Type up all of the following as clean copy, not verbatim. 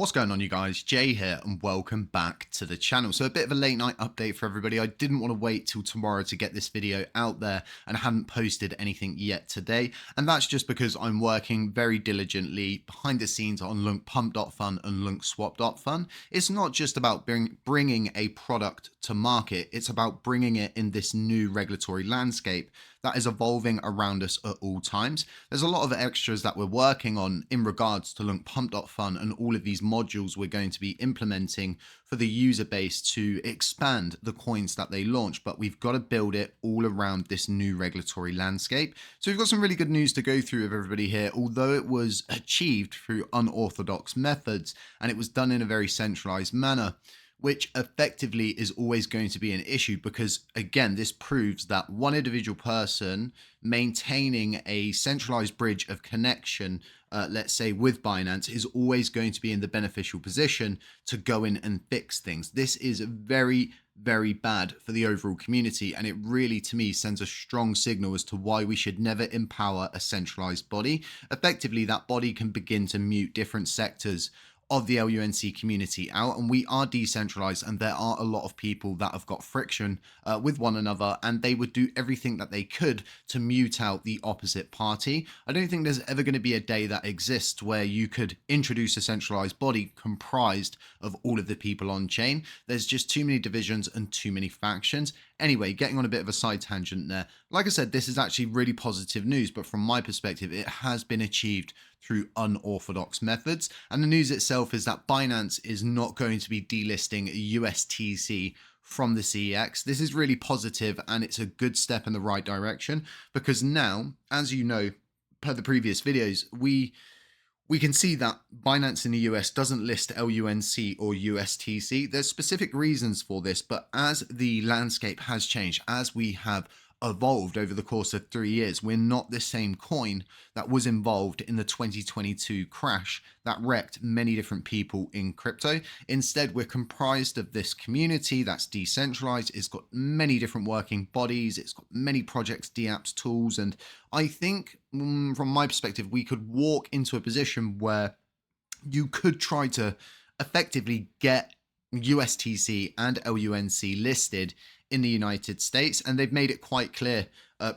What's going on, you guys? Jay here, and welcome back to the channel. So a bit of a late night update for everybody. I didn't want to wait till tomorrow to get this video out there, and I hadn't posted anything yet today. And that's just because I'm working very diligently behind the scenes on LUNC and LUNC It's not just about bringing a product to market. It's about bringing it in this new regulatory landscape that is evolving around us at all times. There's a lot of extras that we're working on in regards to LUNC and all of these modules we're going to be implementing for the user base to expand the coins that they launch, but we've got to build it all around this new regulatory landscape. So we've got some really good news to go through with everybody here. Although it was achieved through unorthodox methods and it was done in a very centralized manner, which effectively is always going to be an issue because, again, this proves that one individual person maintaining a centralized bridge of connection, let's say with Binance, is always going to be in the beneficial position to go in and fix things. This is very, very bad for the overall community, and it really, to me, sends a strong signal as to why we should never empower a centralized body. Effectively, that body can begin to mute different sectors of the LUNC community out, and we are decentralized, and there are a lot of people that have got friction with one another, and they would do everything that they could to mute out the opposite party. I don't think there's ever going to be a day that exists where you could introduce a centralized body comprised of all of the people on chain. There's just too many divisions and too many factions. Anyway, getting on a bit of a side tangent there. Like I said, this is actually really positive news, but from my perspective, it has been achieved through unorthodox methods. And the news itself is that Binance is not going to be delisting USTC from the CEX. This is really positive, and it's a good step in the right direction because now, as you know, per the previous videos, we can see that Binance in the US doesn't list LUNC or USTC. There's specific reasons for this, but as the landscape has changed, as we have evolved over the course of 3 years, we're not the same coin that was involved in the 2022 crash that wrecked many different people in crypto. Instead, we're comprised of this community that's decentralized. It's got many different working bodies. It's got many projects, dApps, tools. And I think from my perspective, we could walk into a position where you could try to effectively get USTC and LUNC listed in the United States, and they've made it quite clear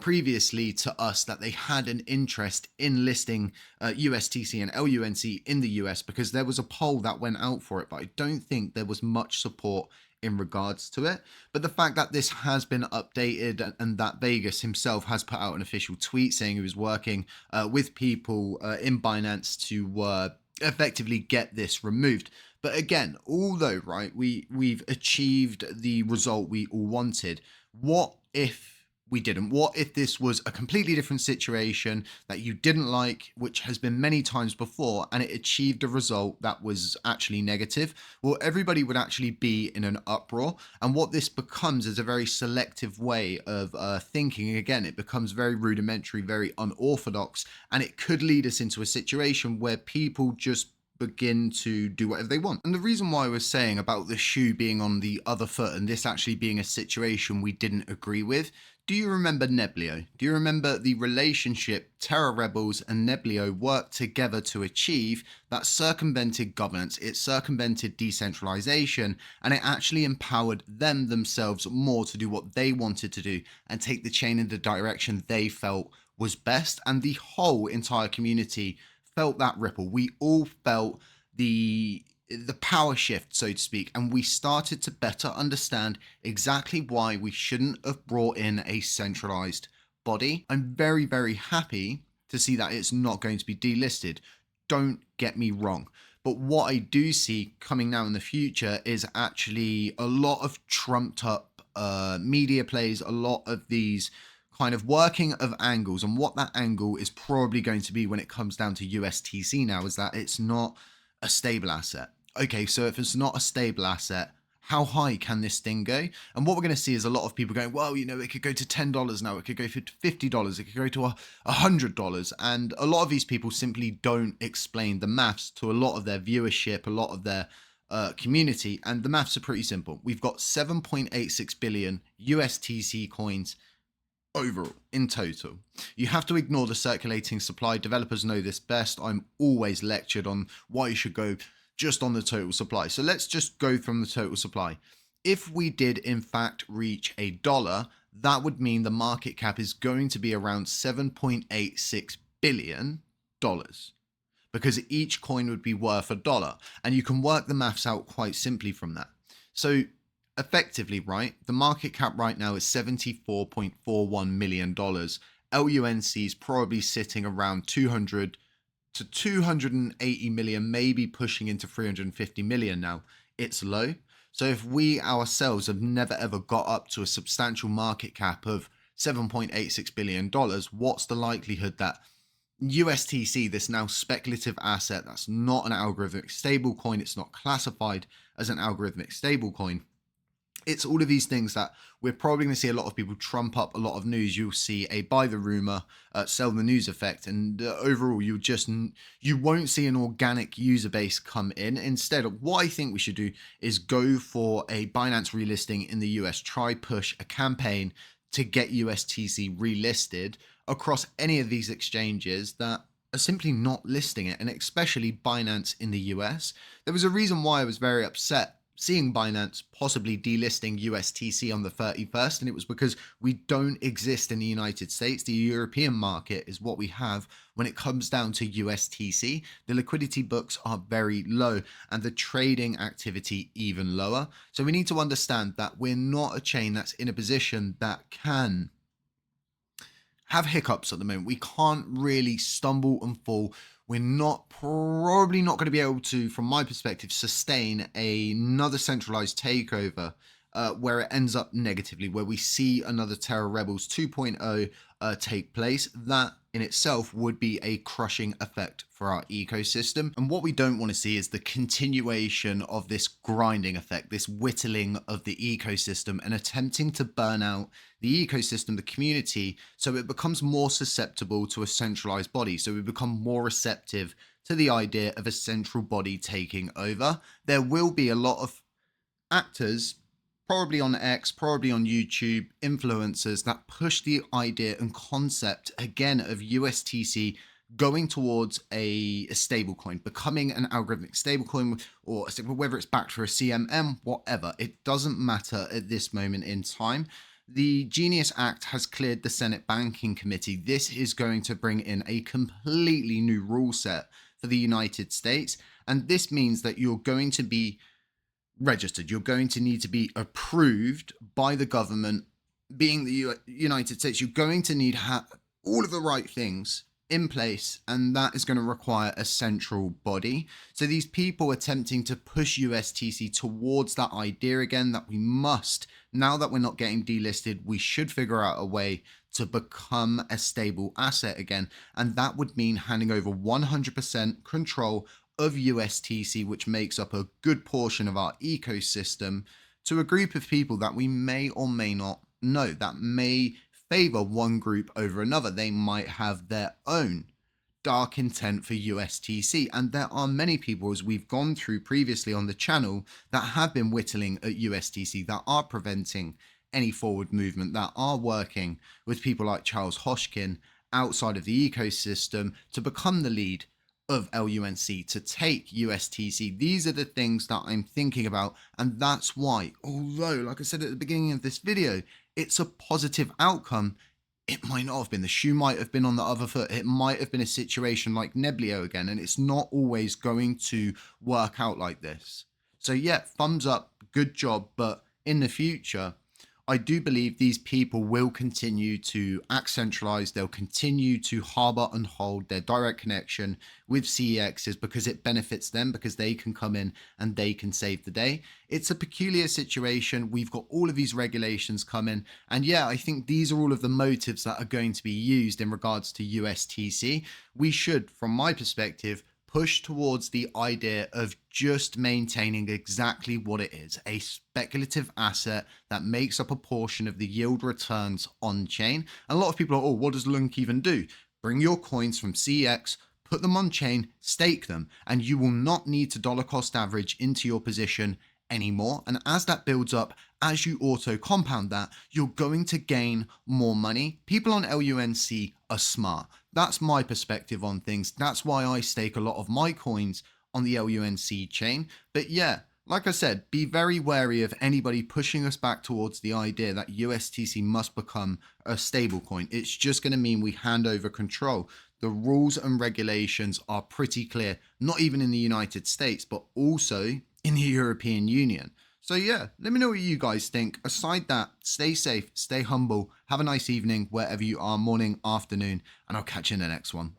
previously to us that they had an interest in listing USTC and LUNC in the US because there was a poll that went out for it, but I don't think there was much support in regards to it. But the fact that this has been updated and that Vegas himself has put out an official tweet saying he was working with people in Binance to effectively get this removed. But again, although, right, we've achieved the result we all wanted, what if we didn't? What if this was a completely different situation that you didn't like, which has been many times before, and it achieved a result that was actually negative? Well, everybody would actually be in an uproar. And what this becomes is a very selective way of thinking. Again, it becomes very rudimentary, very unorthodox, and it could lead us into a situation where people just begin to do whatever they want. And the reason why I was saying about the shoe being on the other foot and this actually being a situation we didn't agree with, do you remember Neblio? Do you remember the relationship Terra Rebels and Neblio worked together to achieve that circumvented governance? It circumvented decentralization, and it actually empowered them themselves more to do what they wanted to do and take the chain in the direction they felt was best. And the whole entire community felt that ripple. We all felt the power shift, so to speak, and we started to better understand exactly why we shouldn't have brought in a centralized body. I'm very, very happy to see that it's not going to be delisted. Don't get me wrong. But what I do see coming now in the future is actually a lot of trumped up media plays, a lot of these kind of working of angles, and what that angle is probably going to be when it comes down to USTC now is that it's not a stable asset. Okay, so if it's not a stable asset, how high can this thing go? And what we're going to see is a lot of people going, well, you know, it could go to $10 now, it could go for $50, it could go to $100. And a lot of these people simply don't explain the maths to a lot of their viewership, a lot of their community. And the maths are pretty simple. We've got 7.86 billion USTC coins overall in total. You have to ignore the circulating supply. Developers know this best. I'm always lectured on why you should go just on the total supply. So let's just go from the total supply. If we did in fact reach $1, that would mean the market cap is going to be around $7.86 billion, because each coin would be worth $1. And you can work the maths out quite simply from that. So effectively, right, the market cap right now is $74.41 million. LUNC is probably sitting around 200 to 280 million, maybe pushing into 350 million now. It's low. So if we ourselves have never ever got up to a substantial market cap of $7.86 billion, what's the likelihood that USTC, this now speculative asset that's not an algorithmic stablecoin, it's not classified as an algorithmic stablecoin, it's all of these things that we're probably going to see a lot of people trump up a lot of news. You'll see a buy the rumor, sell the news effect, and overall you won't see an organic user base come in. Instead, what I think we should do is go for a Binance relisting in the US, try push a campaign to get USTC relisted across any of these exchanges that are simply not listing it, and especially Binance in the US. There was a reason why I was very upset seeing Binance possibly delisting USTC on the 31st, and it was because we don't exist in the United States. The European market is what we have when it comes down to USTC. The liquidity books are very low and the trading activity even lower. So we need to understand that we're not a chain that's in a position that can have hiccups at the moment. We can't really stumble and fall. We're probably not going to be able to, from my perspective, sustain another centralized takeover where it ends up negatively, where we see another Terra Rebels 2.0 take place. That in itself would be a crushing effect for our ecosystem. And what we don't want to see is the continuation of this grinding effect, this whittling of the ecosystem and attempting to burn out the ecosystem, the community, so it becomes more susceptible to a centralized body. So we become more receptive to the idea of a central body taking over. There will be a lot of actors, probably on X, probably on YouTube, influencers that push the idea and concept again of USTC going towards a stablecoin, becoming an algorithmic stablecoin, or whether it's backed for a CMM, whatever. It doesn't matter at this moment in time. The Genius Act has cleared the Senate Banking Committee. This is going to bring in a completely new rule set for the United States. And this means that you're going to be registered. You're going to need to be approved by the government, being the United States. You're going to need all of the right things in place, and that is going to require a central body. So these people attempting to push USTC towards that idea again, that we must, now that we're not getting delisted, we should figure out a way to become a stable asset again. And that would mean handing over 100% control of USTC, which makes up a good portion of our ecosystem, to a group of people that we may or may not know, that may favor one group over another. They might have their own dark intent for USTC. And there are many people, as we've gone through previously on the channel, that have been whittling at USTC, that are preventing any forward movement, that are working with people like Charles Hoshkin outside of the ecosystem to become the lead of LUNC, to take USTC. These are the things that I'm thinking about, and that's why, although, like I said at the beginning of this video, it's a positive outcome, it might not have been. The shoe might have been on the other foot. It might have been a situation like Neblio again, and it's not always going to work out like this. So yeah, thumbs up, good job, but in the future, I do believe these people will continue to act centralized. They'll continue to harbor and hold their direct connection with CEXs because it benefits them, because they can come in and they can save the day. It's a peculiar situation. We've got all of these regulations coming. And yeah, I think these are all of the motives that are going to be used in regards to USTC. We should, from my perspective, push towards the idea of just maintaining exactly what it is, a speculative asset that makes up a portion of the yield returns on chain. And a lot of people are, oh, what does LUNC even do? Bring your coins from CEX, put them on chain, stake them, and you will not need to dollar cost average into your position anymore. And as that builds up, as you auto compound that, you're going to gain more money. People on LUNC are smart. That's my perspective on things. That's why I stake a lot of my coins on the LUNC chain. But yeah, like I said, be very wary of anybody pushing us back towards the idea that USTC must become a stablecoin. It's just going to mean we hand over control. The rules and regulations are pretty clear, not even in the United States, but also in the European Union. So yeah, let me know what you guys think. Aside that, stay safe, stay humble, have a nice evening wherever you are, morning, afternoon, and I'll catch you in the next one.